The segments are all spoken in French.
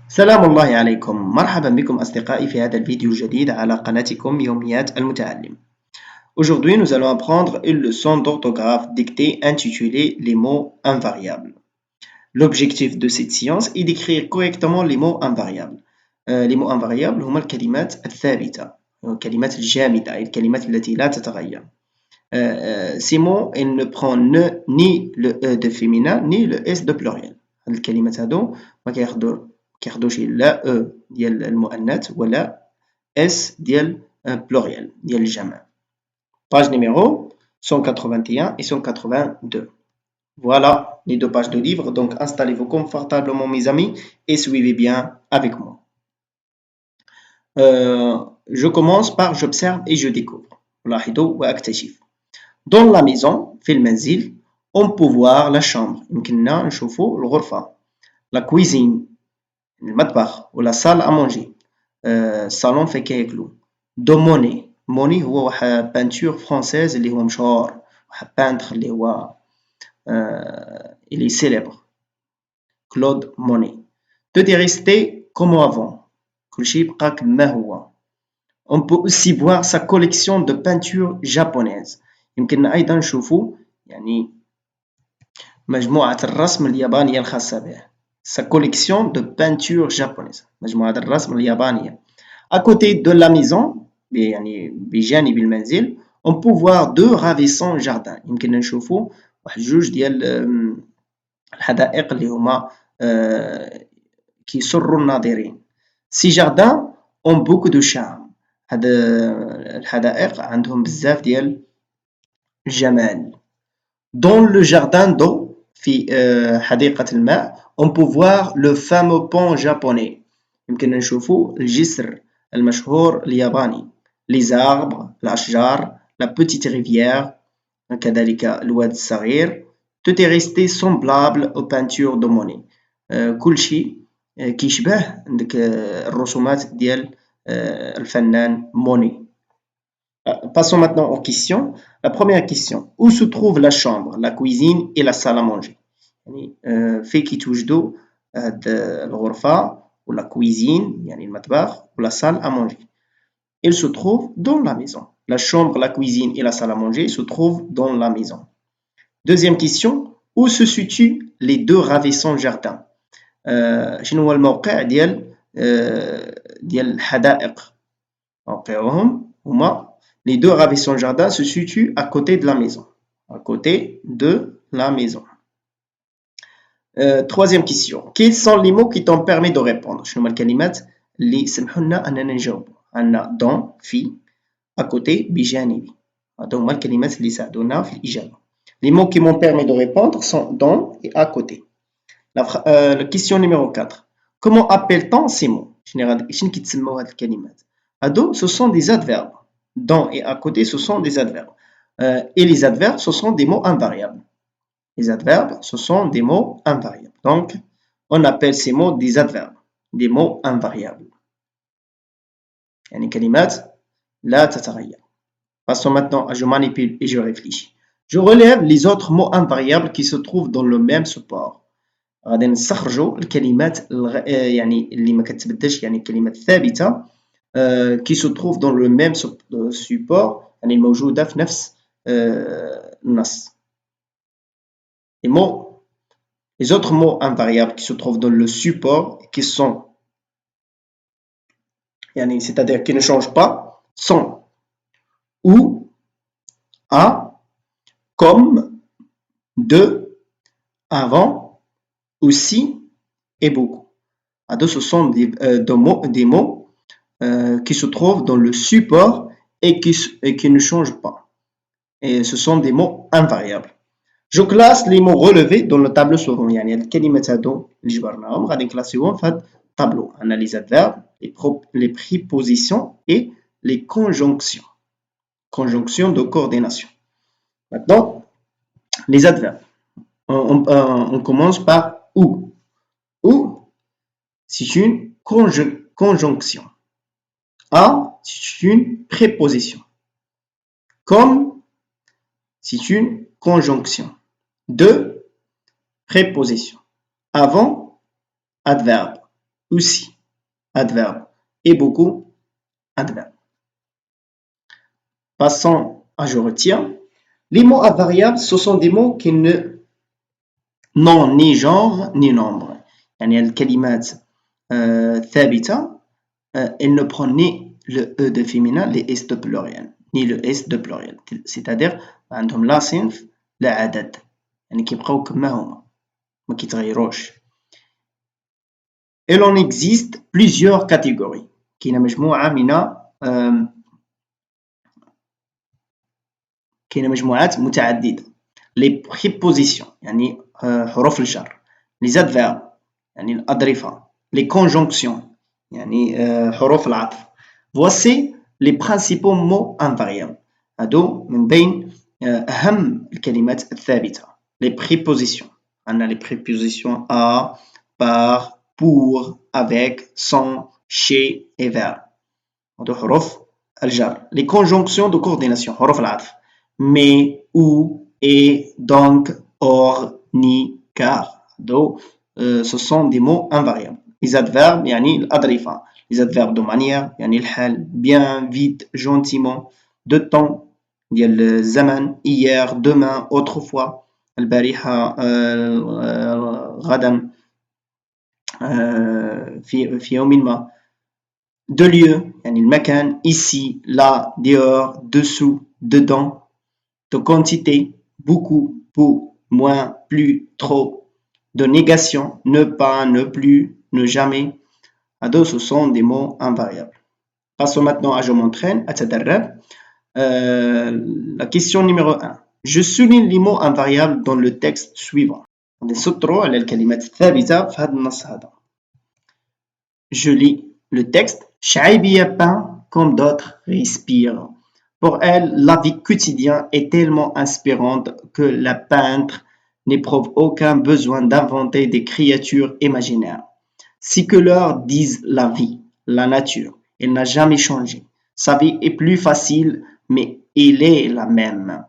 سلام الله عليكم. مرحبا بكم أصدقائي في هذا الفيديو الجديد على قناتكم يوميات المتعلم. Aujourd'hui, nous allons apprendre une leçon d'orthographe dictée intitulée Les mots invariables. L'objectif de cette séance est d'écrire correctement les mots invariables. Les mots invariables هما الكلمات الثابتة، الكلمات الجامدة، الكلمات التي لا تتغير. Ces mots, ils ne prennent ni le E de féminin ni le S de pluriel. الكلمات هادو ما كياخدوش لا E ديال المؤنث ولا S ديال pluriel ديال الجمع. Page numéro 181 et 182. Voilà les deux pages de livre, donc installez-vous confortablement mes amis et suivez bien avec moi. Je commence par j'observe et je découvre. Dans la maison, في المنزل, on peut voir la chambre, يمكننا نشوفوا الغرفة, la cuisine, المطبخ, ou la salle à manger, الصالون فين كياكلوا. دو موني, موني هو واحد بانتور فرونسيز اللي هو مشهور, واحد بانتر اللي هو il est célèbre, Claude Monet. Tout est resté comme avant, كلشي بقى كما هو. On peut aussi voir sa collection de peintures japonaises. يمكننا أيضا نشوفوا يعني مجموعة الرسم اليابانية الخاصة به. Sa collection de peintures japonaises. مجموعة الرسم اليابانية. À côté de la maison, يعني بجانب المنزل, on peut voir deux ravissants jardins. يمكننا نشوفوا واحد جوج ديال الحدائق اللي هما كيسروا الناظرين. Ces jardins ont beaucoup de charme. هاد الحدائق عندهم بزاف ديال الجمال. Dans le jardin d'eau, في حديقة الماء, on peut voir le fameux pont japonais. يمكننا نشوفوا الجسر المشهور الياباني. Les arbres, الأشجار, la petite rivière, كذلك الواد الصغير. Tout est resté semblable aux peintures de Monet. كل شيء كيشبه عندك الرسومات ديال الفنان موني. Passons maintenant aux questions. La première question. Où se trouve la chambre, la cuisine et la salle à manger? يعني في كيتوجدوا هاد الغرفة ولا cuisine يعني المطبخ ولا salle à manger. Ils se trouvent dans la maison. La chambre, la cuisine et la salle à manger se trouvent dans la maison. Deuxième question. Où se situent les deux ravissants jardins? شنو هو الموقع ديال الحدائق؟ موقعهم هما les deux ravissants jardins se situent à côté de la maison. À côté de la maison. Troisième question. Quels sont les mots qui t'ont permis de répondre? شنو هما الكلمات اللي سمحوا لنا أننا نجاوب؟ عندنا dans, في, à côté, بجانب. هادو هما الكلمات اللي ساعدونا في الإجابة. Les mots qui m'ont permis de répondre sont dans et à côté. La question numéro 4. Comment appelle-t-on ces mots? شنو كيتسموا هاد الكلمات؟ هادو ce sont des adverbes. Dans et à côté, ce sont des adverbes. Et les adverbes, ce sont des mots invariables. Les adverbes, ce sont des mots invariables. Donc, on appelle ces mots des adverbes, des mots invariables. يعني كلمات لا تتغير. Passons maintenant à je manipule et je réfléchis. Je relève les autres mots invariables qui se trouvent dans le même support. غادي نستخرجوا الكلمات يعني اللي ما كتبدلش يعني الكلمات الثابته qui se trouvent dans le même support يعني الموجوده في نفس النص. Les autres mots invariables qui se trouvent dans le support qui sont يعني c'est-à-dire qui ne changent pas sont ou, à, comme, de, avant, aussi et beaucoup. Ce sont des mots qui se trouvent dans le support et qui ne changent pas. Et ce sont des mots invariables. Je classe les mots relevés dans le tableau suivant. يعني الكلمات هادو اللي جبرناهم غادي نكلاسيوهم في هاد الطابلو. عندنا les adverbes, les prépositions et les conjonctions. Conjonction de coordination. Maintenant, les adverbes. On commence par ou. Ou, c'est une conjonction. À, c'est une préposition. Comme, c'est une conjonction. De, préposition. Avant, adverbe. aussi, adverbe. Et beaucoup, adverbe. Passons à je retiens. Les mots invariables, ce sont des mots qui n'ont ni genre ni nombre. يعني الكلمات ثابتة elle ne prend ni le E de féminin, les S de pluriel, ni le S de pluriel. C'est-à-dire, عندهم لا صنف لا عدد. يعني كيبقاو كما هما ما كيتغيروش. Et l'on existe plusieurs catégories. كاينة مجموعة من كاينة مجموعات متعددة. Les prépositions يعني حروف الجر. Les adverbes يعني الأظرفة. Les conjonctions يعني حروف العطف. Voici les principaux mots invariables. هادو من بين أهم الكلمات الثابتة. Les prépositions. عندنا les prépositions à, par, pour, avec, sans, chez et vers. هادو حروف الجر. Les conjonctions de coordination حروف العطف. Mais, ou, et, donc, or, ni, car. هادو ce sont des mots invariables. Les adverbes يعني الأظرفة. Les adverbes de manière يعني الحال bien, vite, gentiment, de temps ديال الزمن hier, demain, autrefois, البارحة, غدا, في يوم ما. De lieu يعني المكان ici, là, dehors, dessous, dedans. De quantité beaucoup, peu, moins, plus, trop. De négation ne pas, ne plus, ne jamais. هادو ce sont des mots invariables. Passons maintenant à je m'entraîne, أتدرب. La question numéro 1. Je souligne les mots invariables dans le texte suivant. نسطروا على الكلمات الثابتة في هذا النص هذا. Je lis le texte. شعيبية peint comme d'autres respire. Pour elle, la vie quotidienne est tellement inspirante que la peintre n'éprouve aucun besoin d'inventer des créatures imaginaires. Si que leur disent la vie, la nature, elle n'a jamais changé. Sa vie est plus facile, mais elle est la même.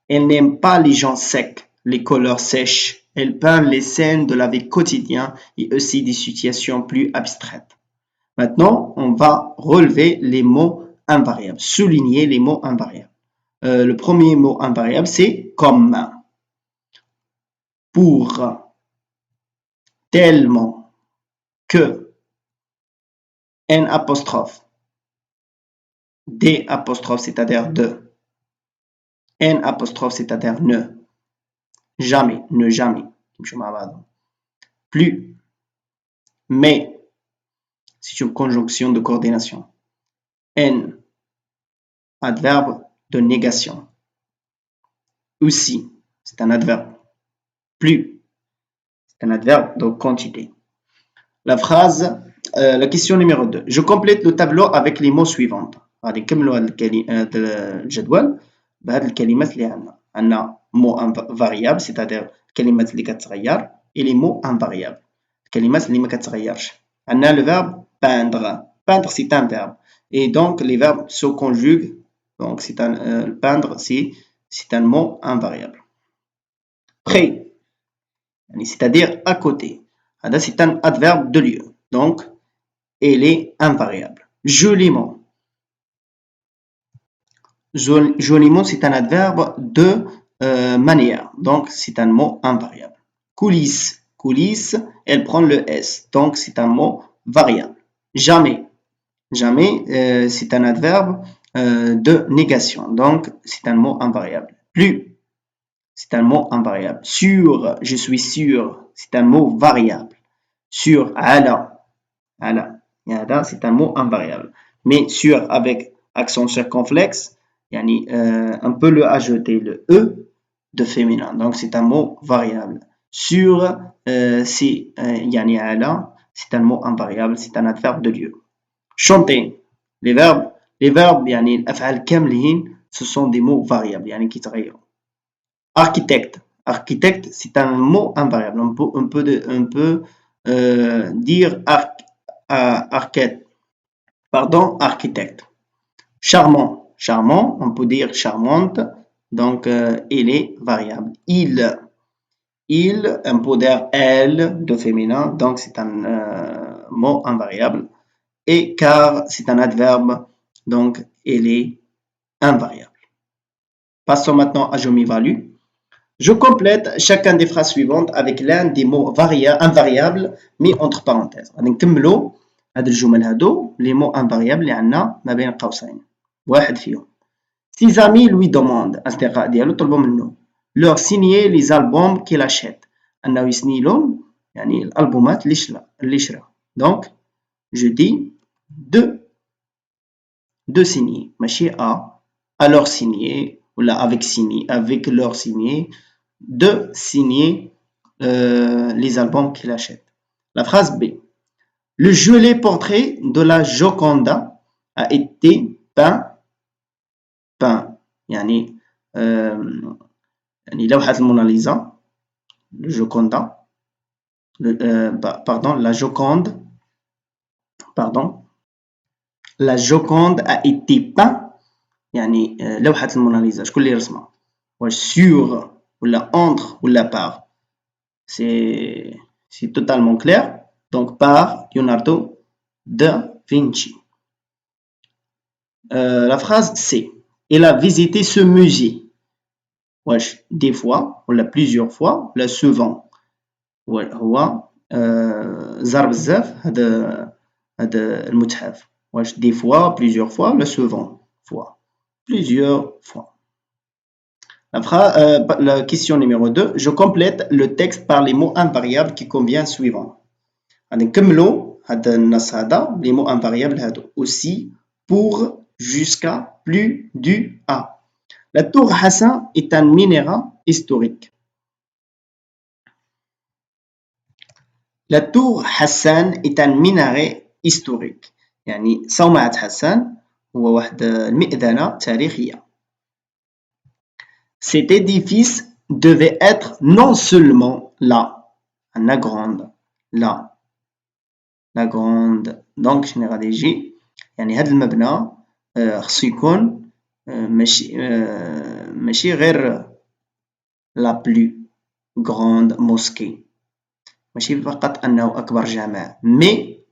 Elle n'aime pas les gens secs, les couleurs sèches. Elle peint les scènes de la vie quotidienne et aussi des situations plus abstraites. Maintenant, on va relever les mots invariables, souligner les mots invariables. Le premier mot invariable, c'est comme, pour, tellement, que, N apostrophe, D apostrophe, c'est-à-dire de, N apostrophe, c'est-à-dire ne, jamais, ne jamais, plus, mais, c'est une conjonction de coordination. N, adverbe de négation. Aussi, c'est un adverbe. Plus, c'est un adverbe de quantité. La phrase, la question numéro 2. Je complète le tableau avec les mots suivants. غادي نكملوا هذا الجدول بهذه الكلمات اللي عندنا. عندنا mot variable, c'est-à-dire الكلمات اللي كتغير et les mots invariables. الكلمات اللي ما كتغيرش. عندنا le verbe peindre. Peindre, c'est un verbe. Et donc, les verbes se conjuguent. Donc, peindre, c'est un mot invariable. Près, c'est-à-dire à côté. C'est un adverbe de lieu. Donc, elle est invariable. Joliment. Joliment, c'est un adverbe de manière. Donc, c'est un mot invariable. Coulisse. Coulisse, elle prend le S. Donc, c'est un mot variable. Jamais. Jamais, c'est un adverbe de négation. Donc, c'est un mot invariable. Plus, c'est un mot invariable. Sûr, je suis sûr, c'est un mot variable. Sûr, ala, c'est un mot invariable. Mais sûr avec accent circonflexe, on peut le ajouter le E de féminin. Donc, c'est un mot variable. Sûr, c'est ala, c'est un mot invariable, c'est un adverbe de lieu. Chanter. Les verbes يعني الأفعال كاملين ce sont des mots variables يعني كيتغيروا. Architecte. Architecte, c'est un mot invariable. On peut dire architecte. Charmant. Charmant, on peut dire charmante. Donc, il est variable. Il, on peut dire elle de féminin. Donc, c'est un mot invariable. Et car c'est un adverbe, donc il est invariable. Passons maintenant à je m'évalue. Je complète chacun des phrases suivantes avec l'un des mots invariables mis entre parenthèses. غادي نكملوا هاد الجمل هادو les mots invariables اللي عندنا ما بين قوسين. واحد فيهم. Ses amis lui demandent أصدقاء ديالو طلبوا منه leur signer les albums qu'il achète. أنه يسني لهم يعني الألبومات اللي شرا. Donc je dis de signer ماشي à leur signer ou là avec leur signer de signer les albums qu'il achète. La phrase B. Le joli portrait de la Joconda a été peint يعني لوحة الموناليزا Joconda la Joconde a été peint يعني لوحة الموناليزا شكون اللي رسمها واش sur ولا entre ولا par c'est totalement clair donc par Leonardo da Vinci. La phrase C. Il a visité ce musée واش des fois ولا plusieurs fois ولا souvent هو زار بزاف هذا المتحف واش des fois plusieurs fois ولا souvent fois plusieurs fois. La question numéro 2. Je complète le texte par les mots invariables qui conviennent suivants. غادي نكملوا هذا النص هذا les mots invariables هادو aussi pour jusqu'à plus du à. La tour Hassan est un minéral historique. La tour Hassan est un minaret historique. يعني صومعة حسان هو واحد المئذنة تاريخية. Cet édifice devait être non seulement la grande, la grande. Donc شنو غادي يجي يعني هذا المبنى خصو يكون ماشي غير la plus grande mosquée ماشي فقط أنه أكبر جامع mais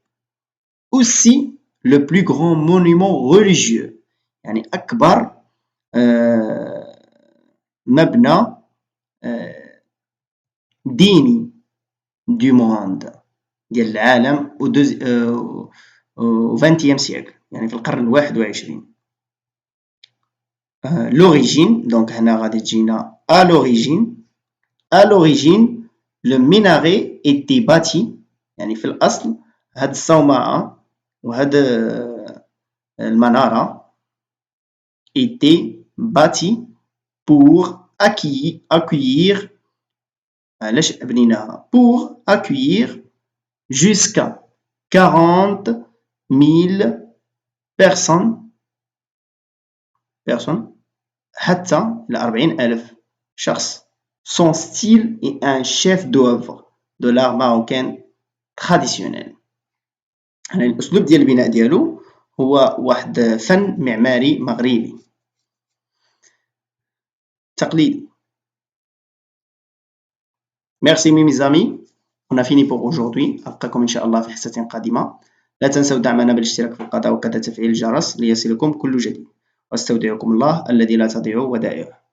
aussi le plus grand monument religieux يعني أكبر مبنى ديني du monde ديال العالم au 20e siècle يعني في القرن الواحد وعشرين. L'origine donc هنا غادي تجينا à l'origine le minaret était bâti يعني في الأصل هاد الصومعة وهاد المنارة était bâti pour accueillir علاش بنيناها pour accueillir jusqu'à 40,000 personnes حتى ل 40,000 شخص. Son style est un chef d'œuvre de l'art marocain traditionnel. يعني الأسلوب ديال البناء ديالو هو واحد فن معماري مغربي تقليدي. Merci mes amis, on a fini pour aujourd'hui. ألقاكم إن شاء الله في حصة قادمة. لا تنسوا دعمنا بالاشتراك في القناة وكذا تفعيل الجرس ليصلكم كل جديد. واستودعكم الله الذي لا تضيع ودائعه.